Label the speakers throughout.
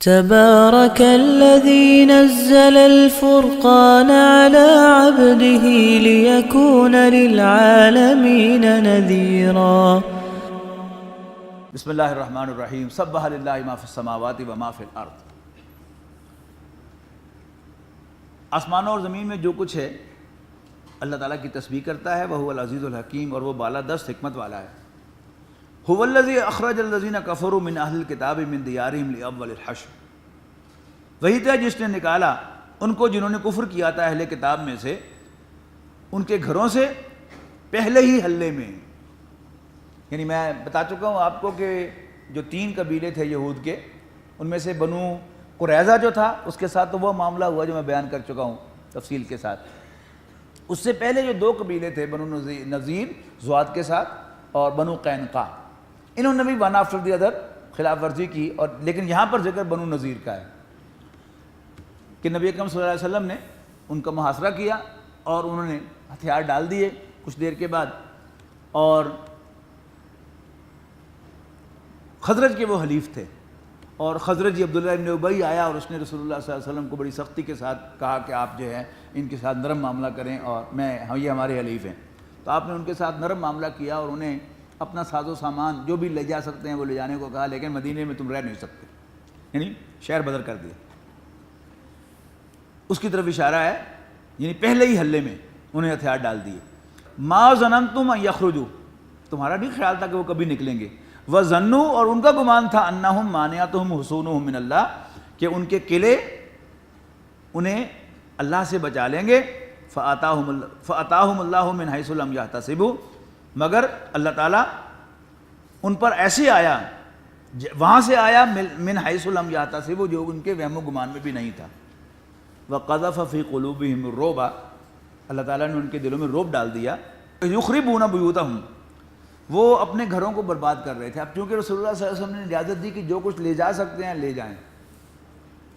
Speaker 1: تبارك الذي نزل الفرقان على عبده ليكون للعالمين نذيرا
Speaker 2: بسم اللہ الرحمن الرحیم سبح للہ ما فی السماوات و ما فی الارض۔ آسمانوں اور زمین میں جو کچھ ہے اللہ تعالیٰ کی تسبیح کرتا ہے، وہو العزیز الحکیم، اور وہ بالادست حکمت والا ہے۔ هو الذی اخرج الذین کفروا من اہل الکتاب من دیارہم لاول الحشر، وہی تھا جس نے نکالا ان کو جنہوں نے کفر کیا تھا اہل کتاب میں سے، ان کے گھروں سے پہلے ہی حلے میں۔ یعنی میں بتا چکا ہوں آپ کو کہ جو 3 قبیلے تھے یہود کے، ان میں سے بنو قریظہ جو تھا اس کے ساتھ تو وہ معاملہ ہوا جو میں بیان کر چکا ہوں تفصیل کے ساتھ۔ اس سے پہلے جو 2 قبیلے تھے بنو نذیر ضواد کے ساتھ اور بنو قینقاع، انہوں نے بھی ون آفٹر دی ادر خلاف ورزی کی، اور لیکن یہاں پر ذکر بنو نذیر کا ہے کہ نبی اکرم صلی اللہ علیہ وسلم نے ان کا محاصرہ کیا اور انہوں نے ہتھیار ڈال دیے کچھ دیر کے بعد، اور خزرج کے وہ حلیف تھے، اور خزرجی عبداللہ ابن ابی آیا اور اس نے رسول اللہ صلی اللہ علیہ وسلم کو بڑی سختی کے ساتھ کہا کہ آپ جو ہے ان کے ساتھ نرم معاملہ کریں، اور یہ ہمارے حلیف ہیں۔ تو آپ نے ان کے ساتھ نرم معاملہ کیا اور انہیں اپنا ساز و سامان جو بھی لے جا سکتے ہیں وہ لے جانے کو کہا، لیکن مدینے میں تم رہ نہیں سکتے، یعنی شہر بدر کر دیا۔ اس کی طرف اشارہ ہے، یعنی پہلے ہی حلے میں انہیں ہتھیار ڈال دیے۔ ما ظننتم ان یخرجوا، تمہارا نہیں خیال تھا کہ وہ کبھی نکلیں گے۔ وظنوا، اور ان کا گمان تھا، انہم مانعتہم حصونہم من اللہ، کہ ان کے قلعے انہیں اللہ سے بچا لیں گے۔ فأتاہم اللہ من حیث لم یحتسبوا، مگر اللہ تعالیٰ ان پر ایسے آیا، وہاں سے آیا من حیث لم یحتسبوا، جو ان کے وہم و گمان میں بھی نہیں تھا۔ وقذف فی قلوبہم الرعب، اللہ تعالیٰ نے ان کے دلوں میں رعب ڈال دیا۔ یخربون بیوتہم، وہ اپنے گھروں کو برباد کر رہے تھے۔ اب چونکہ رسول اللہ صلی اللہ علیہ وسلم نے اجازت دی کہ جو کچھ لے جا سکتے ہیں لے جائیں،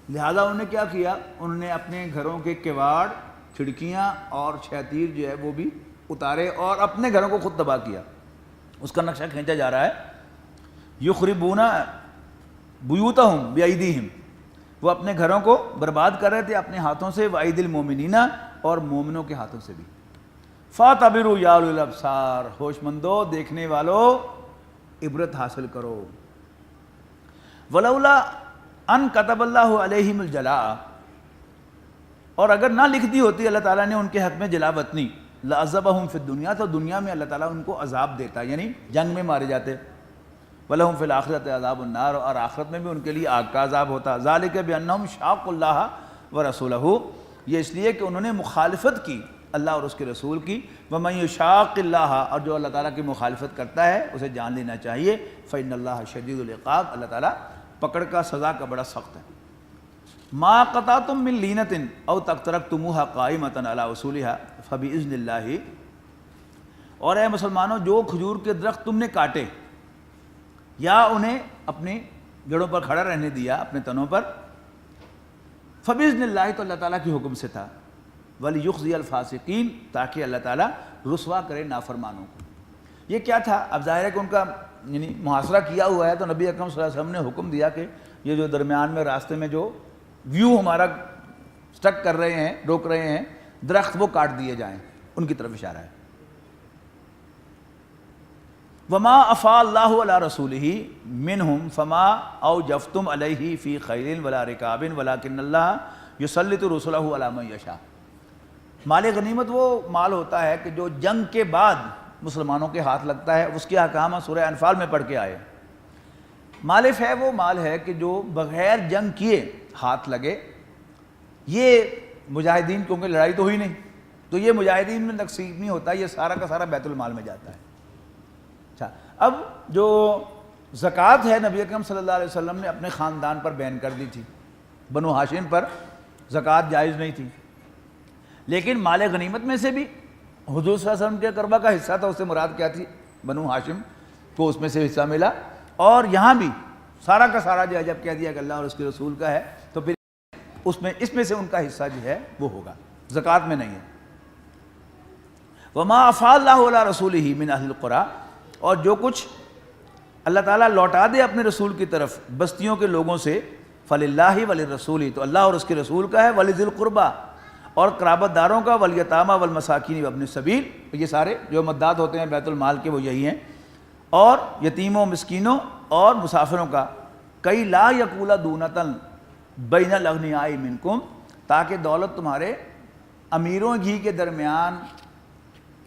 Speaker 2: لہذا انہوں نے کیا کیا، انہوں نے اپنے گھروں کے کواڑ، کھڑکیاں اور شتیر جو ہے وہ بھی اتارے اور اپنے گھروں کو خود تباہ کیا۔ اس کا نقشہ کھینچا جا رہا ہے، یخربون بیوتہم بایدیہم، وہ اپنے گھروں کو برباد کر رہے تھے اپنے ہاتھوں سے، وایدی المومنین، اور مومنوں کے ہاتھوں سے بھی۔ فاعتبروا یا اولي الابصار، ہوش مندو، دیکھنے والو، عبرت حاصل کرو۔ ولولا ان كتب اللہ علیہم الجلاء، اور اگر نہ لکھ دی ہوتی اللہ تعالیٰ نے ان کے حق میں جلا وطنی، لعذبہم فی الدنیا، تو دنیا میں اللہ تعالیٰ ان کو عذاب دیتا، یعنی جنگ میں مارے جاتے۔ ولہم فی الآخرۃ عذاب النار، اور آخرت میں بھی ان کے لیے آگ کا عذاب ہوتا۔ ذالک بانہم شاقوا اللہ ورسولہ، یہ اس لیے کہ انہوں نے مخالفت کی اللہ اور اس کے رسول کی۔ ومن یشاق اللہ، اور جو اللہ تعالیٰ کی مخالفت کرتا ہے اسے جان لینا چاہیے۔ فإن اللہ شدید العقاب، اللہ تعالیٰ پکڑ کا سزا کا بڑا سخت ہے۔ ما قطعتم من لینۃ او ترکتموها قائمۃ علی اصولها فبإذن اللہ، اور اے مسلمانوں جو کھجور کے درخت تم نے کاٹے یا انہیں اپنی جڑوں پر کھڑا رہنے دیا، اپنے تنوں پر، فبإذن اللہ، تو اللہ تعالیٰ کے حکم سے تھا۔ وَلِيُخْزِيَ الْفَاسِقِينَ، تاکہ اللہ تعالیٰ رسوا کرے نافرمانوں کو۔ یہ کیا تھا؟ اب ظاہر ہے کہ ان کا یعنی محاصرہ کیا ہوا ہے، تو نبی اکرم صلی اللہ علیہ وسلم نے حکم دیا کہ یہ جو درمیان میں راستے میں جو ویو ہمارا سٹک کر رہے ہیں، روک رہے ہیں درخت، وہ کاٹ دیے جائیں، ان کی طرف اشارہ ہے۔ وَمَا أَفَاءَ اللَّهُ عَلَىٰ رَسُولِهِ مِنْهُمْ فَمَا أَوْجَفْتُمْ عَلَيْهِ فِي خَيْلٍ وَلَا رِكَابٍ وَلَٰكِنَّ اللَّهَ يُسَلِّطُ رُسُلَهُ عَلَىٰ مَن يَشَاءُ۔ مال غنیمت وہ مال ہوتا ہے کہ جو جنگ کے بعد مسلمانوں کے ہاتھ لگتا ہے، اس کے احکام سورہ انفال میں پڑھ کے آئے۔ مالف ہے وہ مال ہے کہ جو بغیر جنگ کیے ہاتھ لگے، یہ مجاہدین، کیونکہ لڑائی تو ہوئی نہیں، تو یہ مجاہدین میں تقسیم نہیں ہوتا، یہ سارا کا سارا بیت المال میں جاتا ہے۔ اچھا، اب جو زکوٰۃ ہے نبی اکرم صلی اللہ علیہ وسلم نے اپنے خاندان پر بین کر دی تھی، بنو ہاشم پر زکوٰۃ جائز نہیں تھی، لیکن مال غنیمت میں سے بھی حضور صلی اللہ علیہ وسلم کے قربہ کا حصہ تھا، اس سے مراد کیا تھی؟ بنو ہاشم کو اس میں سے حصہ ملا۔ اور یہاں بھی سارا کا سارا جو ہے جب کہہ دیا کہ اللہ اور اس کے رسول کا ہے، تو پھر اس میں سے ان کا حصہ جو ہے وہ ہوگا، زکوٰۃ میں نہیں ہے۔ وما افاء اللہ علی رسولہ من اہل القریٰ، اور جو کچھ اللہ تعالیٰ لوٹا دے اپنے رسول کی طرف بستیوں کے لوگوں سے، فللہ وللرسول، تو اللہ اور اس کے رسول کا ہے، ولذی القربہ اور قرابت داروں کا، والیتامى والمساکین وابن السبیل، یہ سارے جو مدات ہوتے ہیں بیت المال کے وہ یہی ہیں، اور یتیموں مسکینوں اور مسافروں کا، کئی لا یکول دونۃ بین الاغنیاء منکم، تاکہ دولت تمہارے امیروں ہی کے درمیان،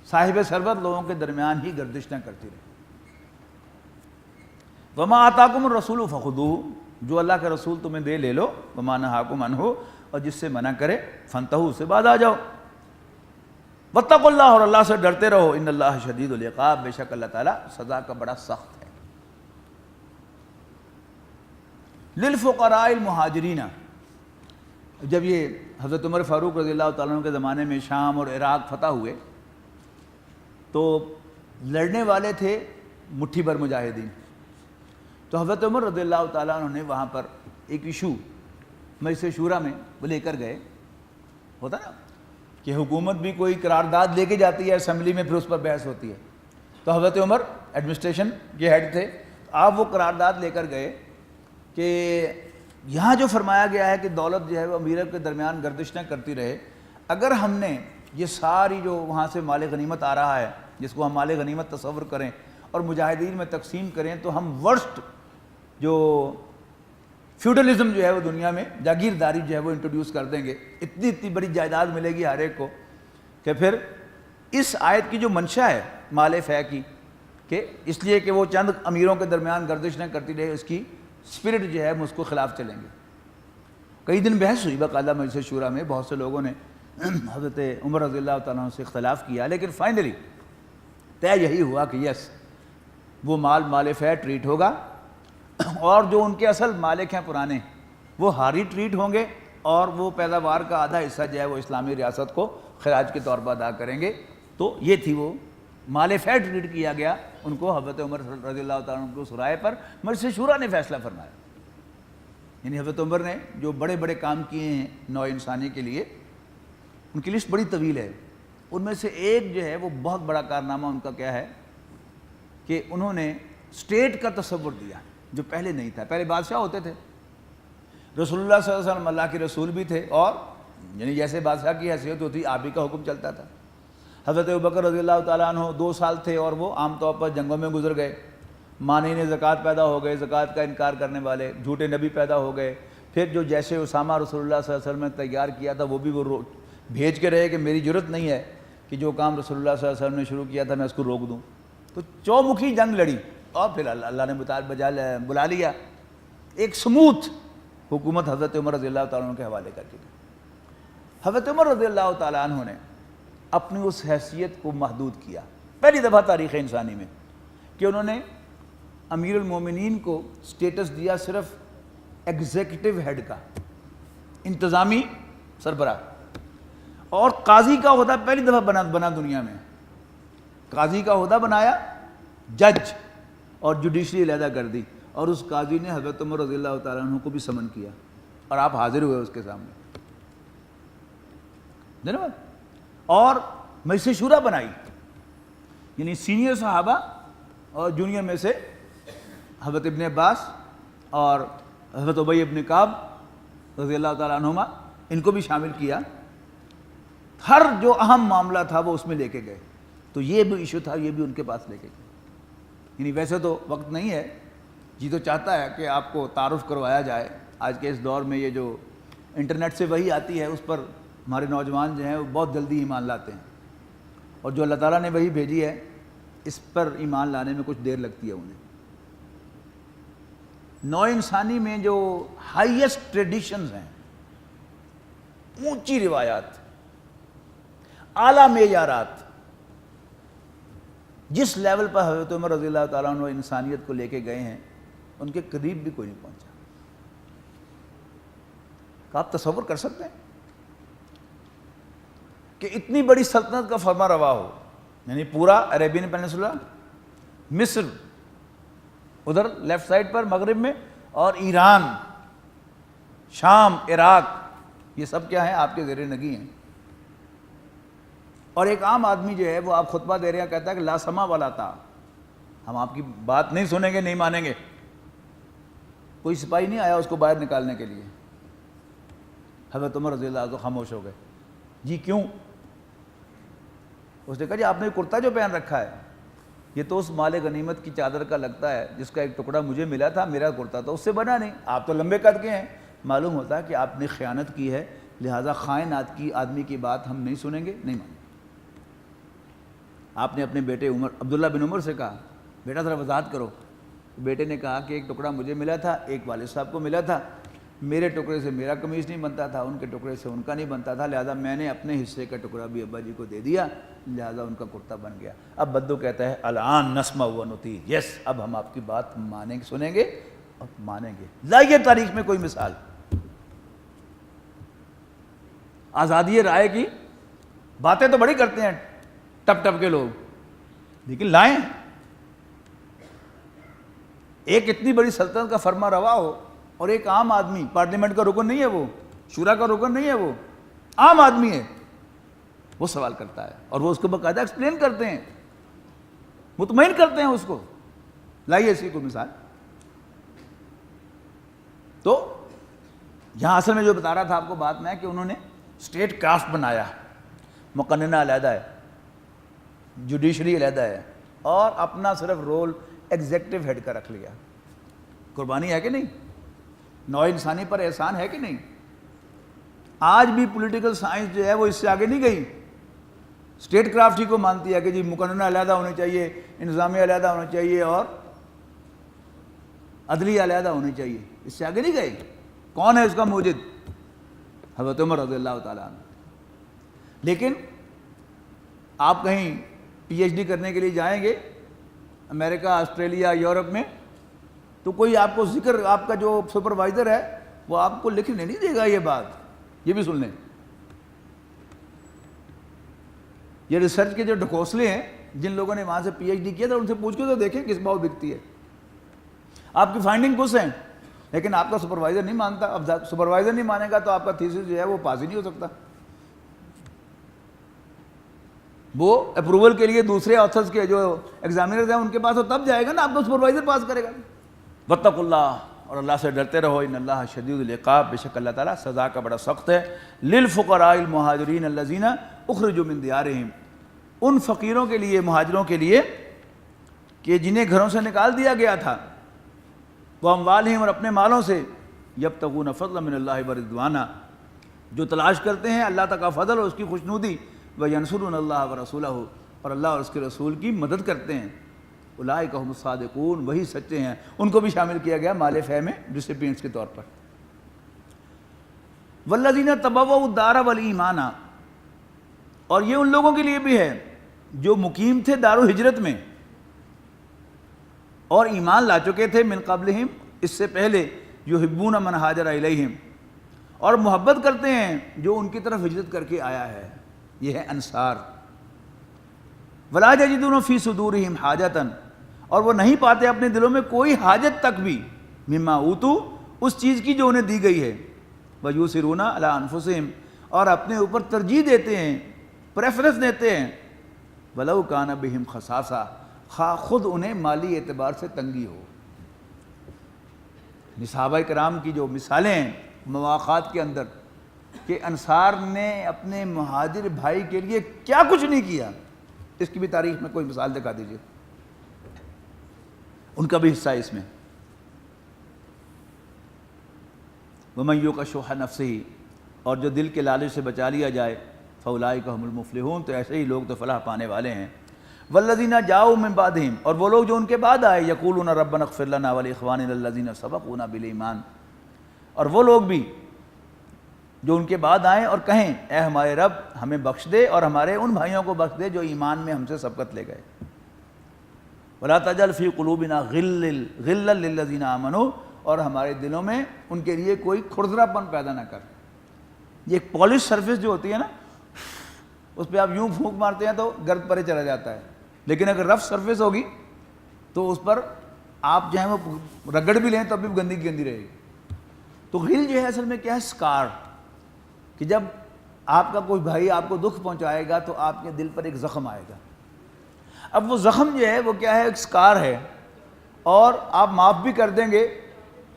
Speaker 2: صاحب ثروت لوگوں کے درمیان ہی گردش نہ کرتی رہے۔ وما آتاکم الرسول فخذوہ، جو اللہ کا رسول تمہیں دے لے لو، وما نہاکم عنہ، اور جس سے منع کرے فانتہوا، اس سے بعد آ جاؤ۔ واتقوا اللہ، اور اللہ سے ڈرتے رہو، ان اللہ شدید العقاب، بے شک اللہ تعالیٰ سزا کا بڑا سخت ہے۔ للفقراء المہاجرین، جب یہ حضرت عمر فاروق رضی اللہ تعالیٰ عنہ کے زمانے میں شام اور عراق فتح ہوئے تو لڑنے والے تھے مٹھی بھر مجاہدین، تو حضرت عمر رضی اللہ تعالیٰ عنہ نے وہاں پر ایک ایشو مجلس شورا میں وہ لے کر گئے، ہوتا نا کہ حکومت بھی کوئی قرارداد لے کے جاتی ہے اسمبلی میں، پھر اس پر بحث ہوتی ہے، تو حضرت عمر ایڈمنسٹریشن کے ہیڈ تھے، آپ وہ قرارداد لے کر گئے کہ یہاں جو فرمایا گیا ہے کہ دولت جو ہے وہ امیروں کے درمیان گردش نہ کرتی رہے، اگر ہم نے یہ ساری جو وہاں سے مال غنیمت آ رہا ہے، جس کو ہم مال غنیمت تصور کریں اور مجاہدین میں تقسیم کریں، تو ہم ورسٹ جو فیوڈلزم جو ہے وہ دنیا میں، جاگیرداری جو ہے وہ انٹروڈیوس کر دیں گے، اتنی بڑی جائیداد ملے گی ہر ایک کو، کہ پھر اس آیت کی جو منشا ہے مال فے کی، کہ اس لیے کہ وہ چند امیروں کے درمیان گردش نہ کرتی رہے، اس کی اسپرٹ جو ہے ہم اس کو خلاف چلیں گے۔ کئی دن بحث ہوئی باقاعدہ مجلس شورا میں، بہت سے لوگوں نے حضرت عمر رضی اللہ تعالیٰ عنہ سے اختلاف کیا، لیکن فائنلی طے یہی ہوا کہ یس، وہ مال فے ٹریٹ ہوگا، اور جو ان کے اصل مالک ہیں پرانے وہ ہاری ٹریٹ ہوں گے، اور وہ پیداوار کا آدھا حصہ جو ہے وہ اسلامی ریاست کو خراج کے طور پر ادا کریں گے۔ تو یہ تھی وہ مال فے ٹریٹ کیا گیا ان کو حضرت عمر رضی اللہ تعالیٰ عنہ کو رائے پر مجلس شورا نے فیصلہ فرمایا۔ یعنی حضرت عمر نے جو بڑے بڑے کام کیے ہیں نوع انسانی کے لیے، ان کی لسٹ بڑی طویل ہے، ان میں سے ایک جو ہے وہ بہت بڑا کارنامہ ان کا کیا ہے کہ انہوں نے اسٹیٹ کا تصور دیا جو پہلے نہیں تھا۔ پہلے بادشاہ ہوتے تھے، رسول اللہ صلی اللہ علیہ وسلم اللہ کے رسول بھی تھے، اور یعنی جیسے بادشاہ کی حیثیت ہوتی آپ ہی کا حکم چلتا تھا۔ حضرت ابوبکر رضی اللہ تعالیٰ عنہ 2 سال تھے اور وہ عام طور پر جنگوں میں گزر گئے، مانعین زکوٰۃ پیدا ہو گئے، زکوٰۃ کا انکار کرنے والے، جھوٹے نبی پیدا ہو گئے، پھر جو جیسے اسامہ رسول اللہ صلی اللہ علیہ وسلم نے تیار کیا تھا وہ بھی وہ بھیج کے رہے کہ میری ضرورت نہیں ہے کہ جو کام رسول اللہ صلی اللہ علیہ وسلم نے شروع کیا تھا میں اس کو روک دوں۔ تو چومکھی جنگ لڑی، اور پھر اللہ نے بلا لیا، ایک سموتھ حکومت حضرت عمر رضی اللہ تعالیٰ عنہ کے حوالے کر کے۔ حضرت عمر رضی اللہ تعالیٰ عنہ نے اپنی اس حیثیت کو محدود کیا، پہلی دفعہ تاریخ انسانی میں، کہ انہوں نے امیر المومنین کو سٹیٹس دیا صرف ایگزیکٹو ہیڈ کا، انتظامی سربراہ، اور قاضی کا عہدہ پہلی دفعہ بنا دنیا میں، قاضی کا عہدہ بنایا، جج اور جوڈیشری علیحدہ کر دی، اور اس قاضی نے حضرت عمر رضی اللہ تعالیٰ عنہ کو بھی سمن کیا، اور آپ حاضر ہوئے اس کے سامنے، جناب، اور مجلس شورا بنائی، یعنی سینئر صحابہ اور جونیئر میں سے حضرت ابن عباس اور حضرت ابی ابن کعب رضی اللہ تعالیٰ عنہما، ان کو بھی شامل کیا، ہر جو اہم معاملہ تھا وہ اس میں لے کے گئے۔ تو یہ بھی ایشو تھا، یہ بھی ان کے پاس لے کے گئے۔ یعنی ویسے تو وقت نہیں ہے، جی تو چاہتا ہے کہ آپ کو تعارف کروایا جائے، آج کے اس دور میں یہ جو انٹرنیٹ سے وہی آتی ہے اس پر ہمارے نوجوان جو ہیں وہ بہت جلدی ایمان لاتے ہیں، اور جو اللہ تعالیٰ نے وہی بھیجی ہے اس پر ایمان لانے میں کچھ دیر لگتی ہے انہیں۔ نوع انسانی میں جو ہائیسٹ ٹریڈیشنز ہیں، اونچی روایات، اعلیٰ معیارات، جس لیول پر حضرت عمر رضی اللہ تعالیٰ عنہ انسانیت کو لے کے گئے ہیں، ان کے قریب بھی کوئی نہیں پہنچا۔ آپ تصور کر سکتے ہیں کہ اتنی بڑی سلطنت کا فرما روا ہو، یعنی پورا عربین پیننسولا، مصر ادھر لیفٹ سائڈ پر مغرب میں، اور ایران، شام، عراق، یہ سب کیا ہیں؟ آپ کے زیر نگی ہیں۔ اور ایک عام آدمی جو ہے وہ آپ خطبہ دے رہے ہیں، کہتا ہے کہ لا سما ولا طاعہ، ہم آپ کی بات نہیں سنیں گے، نہیں مانیں گے۔ کوئی سپاہی نہیں آیا اس کو باہر نکالنے کے لیے. حضرت عمر رضی اللہ عنہ خاموش ہو گئے. جی کیوں؟ اس نے کہا جی آپ نے کرتا جو پہن رکھا ہے یہ تو اس مال غنیمت کی چادر کا لگتا ہے جس کا ایک ٹکڑا مجھے ملا تھا, میرا کرتا تو اس سے بنا نہیں, آپ تو لمبے قد کے ہیں, معلوم ہوتا ہے کہ آپ نے خیانت کی ہے, لہٰذا خائنات کی آدمی کی بات ہم نہیں سنیں گے, نہیں مانیں گے. آپ نے اپنے بیٹے عبداللہ بن عمر سے کہا بیٹا ذرا وضاحت کرو. بیٹے نے کہا کہ ایک ٹکڑا مجھے ملا تھا, ایک والد صاحب کو ملا تھا, میرے ٹکڑے سے میرا قمیص نہیں بنتا تھا, ان کے ٹکڑے سے ان کا نہیں بنتا تھا, لہٰذا میں نے اپنے حصے کا ٹکڑا بھی ابا جی کو دے دیا, لہٰذا ان کا کرتا بن گیا. اب بدو کہتا ہے الان نسمع و نطیع, یس اب ہم آپ کی بات مانیں گے, سنیں گے اور مانیں گے. لائیے تاریخ میں کوئی مثال آزادی رائے کی. باتیں تو بڑی کرتے ہیں ٹپ ٹپ کے لوگ, لیکن لائیں. ایک اتنی بڑی سلطنت کا فرما روا ہو اور ایک عام آدمی, پارلیمنٹ کا رکن نہیں ہے وہ, شورا کا رکن نہیں ہے وہ, عام آدمی ہے, وہ سوال کرتا ہے اور وہ اس کو باقاعدہ ایکسپلین کرتے ہیں, مطمئن کرتے ہیں اس کو. لائیے اسی کو مثال. تو یہاں اصل میں جو بتا رہا تھا آپ کو بات میں کہ انہوں نے اسٹیٹ کرافٹ بنایا, مقننہ علیحدہ ہے, جوڈیشری علیحدہ ہے, اور اپنا صرف رول ایگزیکٹو ہیڈ کا رکھ لیا. قربانی ہے کہ نہیں؟ نوع انسانی پر احسان ہے کہ نہیں؟ آج بھی پولیٹیکل سائنس جو ہے وہ اس سے آگے نہیں گئی, اسٹیٹ کرافٹ ہی کو مانتی ہے کہ جی مقننہ علیحدہ ہونے چاہیے, انتظامیہ علیحدہ ہونا چاہیے اور عدلیہ علیحدہ ہونی چاہیے. اس سے آگے نہیں گئی. کون ہے اس کا موجد؟ حضرت عمر رضی اللہ تعالیٰ عنہ. لیکن آپ کہیں پی ایچ ڈی کرنے کے لیے جائیں گے امریکہ, آسٹریلیا, یورپ میں, تو کوئی آپ کو ذکر, آپ کا جو سپروائزر ہے وہ آپ کو لکھنے نہیں دے گا یہ بات. یہ بھی سن لیں, یہ ریسرچ کے جو ڈھکوسلے ہیں, جن لوگوں نے وہاں سے پی ایچ ڈی کیا تھا ان سے پوچھ کے تو دیکھیں کس بھاؤ بکتی ہے. آپ کی فائنڈنگ کچھ ہیں لیکن آپ کا سپروائزر نہیں مانتا. اب سپروائزر نہیں مانے گا تو آپ کا تھیسس جو ہے وہ پاس ہی نہیں ہو سکتا. وہ اپروول کے لیے دوسرے آتھرز کے جو ایگزامینرز ہیں ان کے پاس ہو تب جائے گا نا, آپ کا سپروائزر پاس کرے گا. واتقوا اللہ, اور اللہ سے ڈرتے رہو, ان اللہ شدید العقاب, بے شک اللہ تعالیٰ سزا کا بڑا سخت ہے. للفقراء المہاجرین الذین اخرجوا من دیارہم, ان فقیروں کے لیے, مہاجروں کے لیے کہ جنہیں گھروں سے نکال دیا گیا تھا, وہ اموالہم, اور اپنے مالوں سے, یبتغون فضلا من اللہ ورضوانا, جو تلاش کرتے ہیں اللہ تعالیٰ کا فضل اور اس کی خوشنودی, وینصرون اللہ ورسولہ, اور اللہ اور اس کے رسول کی مدد کرتے ہیں. اولئک هم الصادقون, وہی سچے ہیں. ان کو بھی شامل کیا گیا مال فہ میں ریسیپینٹس کے طور پر. والذین تبوؤا الدار والایمان, اور یہ ان لوگوں کے لیے بھی ہے جو مقیم تھے دار الہجرت میں اور ایمان لا چکے تھے, من قبلہم, اس سے پہلے, یحبون من ہاجر الیہم, اور محبت کرتے ہیں جو ان کی طرف ہجرت کر کے آیا ہے. یہ ہے انصار. ولا یجدون فی صدورہم حاجۃ, اور وہ نہیں پاتے اپنے دلوں میں کوئی حاجت تک بھی, مما اوتوا, اس چیز کی جو انہیں دی گئی ہے, ویؤثرون علی انفسہم, اور اپنے اوپر ترجیح دیتے ہیں, پریفرنس دیتے ہیں, ولو کان بہم خصاصہ, خواہ خود انہیں مالی اعتبار سے تنگی ہو. صحابہ کرام کی جو مثالیں ہیں مواقعات کے اندر کہ انصار نے اپنے مہاجر بھائی کے لیے کیا کچھ نہیں کیا, اس کی بھی تاریخ میں کوئی مثال دکھا دیجیے. ان کا بھی حصہ ہے اس میں. وَمَن یُوقَ شُحَّ نَفْسِهِ, اور جو دل کے لالچ سے بچا لیا جائے, فَأُولَٰئِکَ هُمُ الْمُفْلِحُونَ, تو ایسے ہی لوگ تو فلاح پانے والے ہیں. وَالَّذِينَ جَاءُوا مِن بَعْدِهِمْ, اور وہ لوگ جو ان کے بعد آئے, يَقُولُونَ رَبَّنَا اغْفِرْ لَنَا وَلِإِخْوَانِنَا الَّذِينَ سَبَقُونَا بِالْإِيمَانِ, اور وہ لوگ بھی جو ان کے بعد آئیں اور کہیں اے ہمارے رب ہمیں بخش دے اور ہمارے ان بھائیوں کو بخش دے جو ایمان میں ہم سے سبقت لے گئے. وَلَا تَجْعَلْ فِي قُلُوبِنَا غِلًّا لِّلَّذِينَ آمَنُوا, اور ہمارے دلوں میں ان کے لیے کوئی کھردرا پن پیدا نہ کر. یہ ایک پالش سرفیس جو ہوتی ہے نا, اس پہ آپ یوں پھونک مارتے ہیں تو گرد پرے چلا جاتا ہے, لیکن اگر رف سرفیس ہوگی تو اس پر آپ جو ہے وہ رگڑ بھی لیں تب بھی گندی گندی رہے گی. تو غل جو ہے اصل میں کیا ہے, اسکار, کہ جب آپ کا کوئی بھائی آپ کو دکھ پہنچائے گا تو آپ کے دل پر ایک زخم آئے گا. اب وہ زخم جو ہے وہ کیا ہے, ایک اسکار ہے, اور آپ معاف بھی کر دیں گے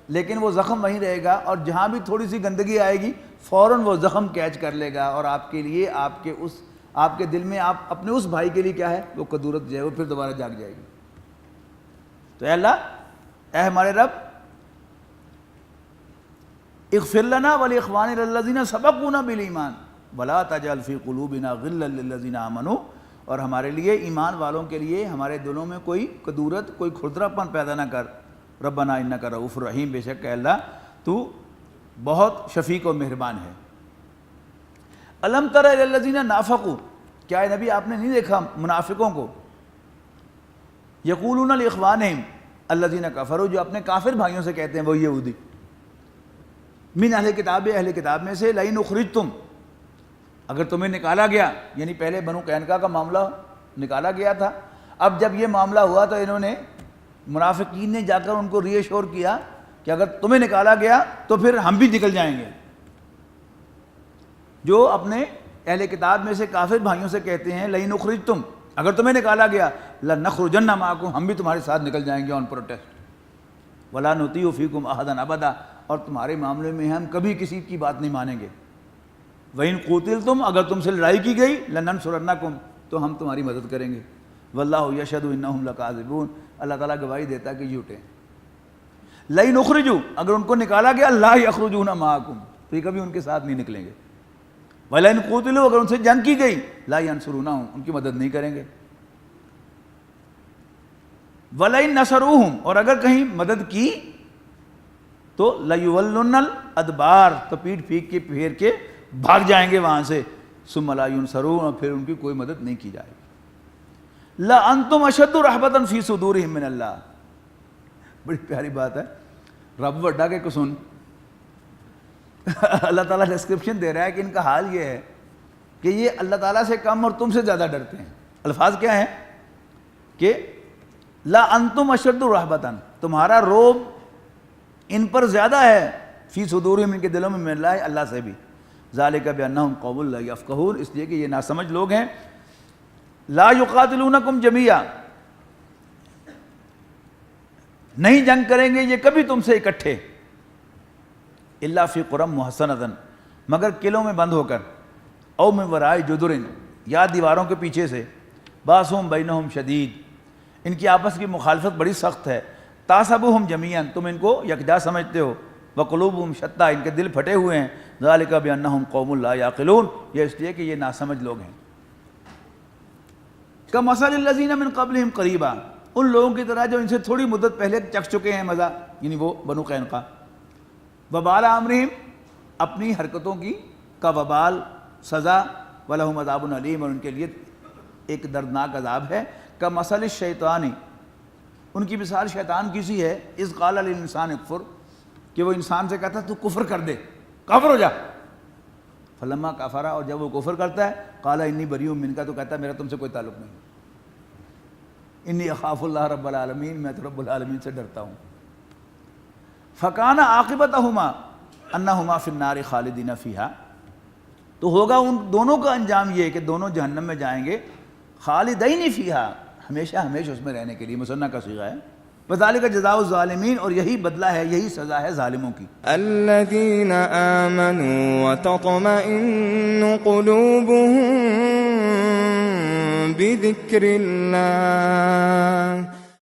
Speaker 2: لیکن وہ زخم وہیں رہے گا، اور جہاں بھی تھوڑی سی گندگی آئے گی فوراً وہ زخم کیچ کر لے گا، اور آپ کے لیے آپ کے دل میں آپ اپنے اس بھائی کے لیے کیا ہے، وہ قدورت جو ہے وہ پھر دوبارہ جاگ جائے گی۔ تو اے اللہ، اے ہمارے رب، اغفر لنا ولاخواننا الذین سبقونا بالایمان ولا تجعل فی قلوبنا غلا للذین آمنوا، اور ہمارے لیے ایمان والوں کے لیے ہمارے دلوں میں کوئی قدورت، کوئی کھردراپن پیدا نہ کر۔ ربنا انک رؤوف رحیم، بے شک اے اللہ تو بہت شفیق و مہربان ہے۔ الم تر الی الذین نافقوا، کیا اے نبی آپ نے نہیں دیکھا منافقوں کو، یقولون لاخوانہم الذین کفروا، جو اپنے کافر بھائیوں سے کہتے ہیں، وہ یہودی، من اہل کتاب، اہل کتاب میں سے، لئن اخرجتم، اگر تمہیں نکالا گیا، یعنی پہلے بنو قینقاع کا معاملہ نکالا گیا تھا، اب جب یہ معاملہ ہوا تو انہوں نے، منافقین نے جا کر ان کو ری ایشور کیا کہ اگر تمہیں نکالا گیا تو پھر ہم بھی نکل جائیں گے۔ جو اپنے اہل کتاب میں سے کافر بھائیوں سے کہتے ہیں لئن اخرجتم، اگر تمہیں نکالا گیا، لنخرجن معکم، ہم بھی تمہارے ساتھ نکل جائیں گے آن پروٹیسٹ، ولا نطیع فیکم احدا ابدا، اور تمہارے معاملے میں ہم کبھی کسی کی بات نہیں مانیں گے۔ وَإِن قُوتِلْتُمْ، اگر تم سے لڑائی کی گئی، لَنَنْصُرَنَّكُمْ، تو ہم تمہاری مدد کریں گے۔ وَاللَّهُ يَشْهَدُ إِنَّهُمْ لَكَاذِبُونَ، اللہ تعالیٰ گواہی دیتا ہے کہ جھوٹے ہیں۔ لَئِنْ اُخْرِجُوا، اگر ان کو نکالا گیا، لَا يَخْرُجُونَ مَعَكُمْ، تو یہ کبھی ان کے ساتھ نہیں نکلیں گے۔ وَلَئِنْ قُوتِلُوا، اگر ان سے جنگ کی گئی، لَا يَنْصُرُونَهُمْ، ان کی مدد نہیں کریں گے۔ وَلَئِنْ نَصَرُوهُمْ، اور اگر کہیں مدد کی تو لَيُوَلُّنَّ الْأَدْبَارَ، تو پیٹ پھیر کے بھاگ جائیں گے وہاں سے، ثم لا ينصرون، اور پھر ان کی کوئی مدد نہیں کی جائے گی۔ لَأَنْتُمْ أَشَدُّ رَهْبَةً فِي صُدُورِهِمْ مِنَ اللَّهِ، بڑی پیاری بات ہے، رب وڈا کے قسم، اللہ تعالیٰ ڈسکرپشن دے رہا ہے کہ ان کا حال یہ ہے کہ یہ اللہ تعالیٰ سے کم اور تم سے زیادہ ڈرتے ہیں۔ الفاظ کیا ہیں کہ لَأَنْتُمْ أَشَدُّ رَهْبَةً، تمہارا روب ان پر زیادہ ہے، فی صدورہم، ان کے دلوں میں، من اللہ، اللہ سے بھی، ذالک بانہم قوم لا یفقہون، اس لیے کہ یہ ناسمجھ لوگ ہیں۔ لا یقاتلونکم جمیعا، نہیں جنگ کریں گے یہ کبھی تم سے اکٹھے، الا فی قرى محصنۃ، مگر قلعوں میں بند ہو کر، او من وراء جدر، یا دیواروں کے پیچھے سے، باسہم بینہم شدید، ان کی آپس کی مخالفت بڑی سخت ہے، تحسبہم جمیعا، تم ان کو یکجا سمجھتے ہو، وقلوبہم شتیٰ، ان کے دل پھٹے ہوئے ہیں، ذالک بانہم قوم لا یعقلون، یہ اس لیے کہ یہ ناسمجھ لوگ ہیں۔ کمثل الذین من قبلہم قریبا، ان لوگوں کی طرح جو ان سے تھوڑی مدت پہلے چکھ چکے ہیں مزہ، یعنی وہ بنو قینقاع، وبال امرہم، اپنی حرکتوں کی کا وبال، سزا، ولہم عذاب علیم، اور ان کے لیے ایک دردناک عذاب ہے۔ کمثل الشیطان، ان کی مثال شیطان کی سی ہے، اذ قال للانسان اکفر، کہ وہ انسان سے کہتا ہے تو کفر کر دے، کافر ہو جا، فلما کفر، اور جب وہ کفر کرتا ہے، قال انی بریء منک، تو کہتا ہے میرا تم سے کوئی تعلق نہیں، انی اخاف اللہ رب العالمین، میں تو رب العالمین سے ڈرتا ہوں۔ فکان عاقبتہما انہما فی النار خالدین فیہا، تو ہوگا ان دونوں کا انجام یہ کہ دونوں جہنم میں جائیں گے، خالدین فیہا، ہمیشہ ہمیشہ اس میں رہنے کے لیے، مثنیٰ کا صیغہ ہے۔ وذالک جزاء الظالمین، اور یہی بدلہ ہے، یہی سزا ہے ظالموں کی۔
Speaker 3: الذین آمنوا وتطمئن قلوبهم بذکر اللہ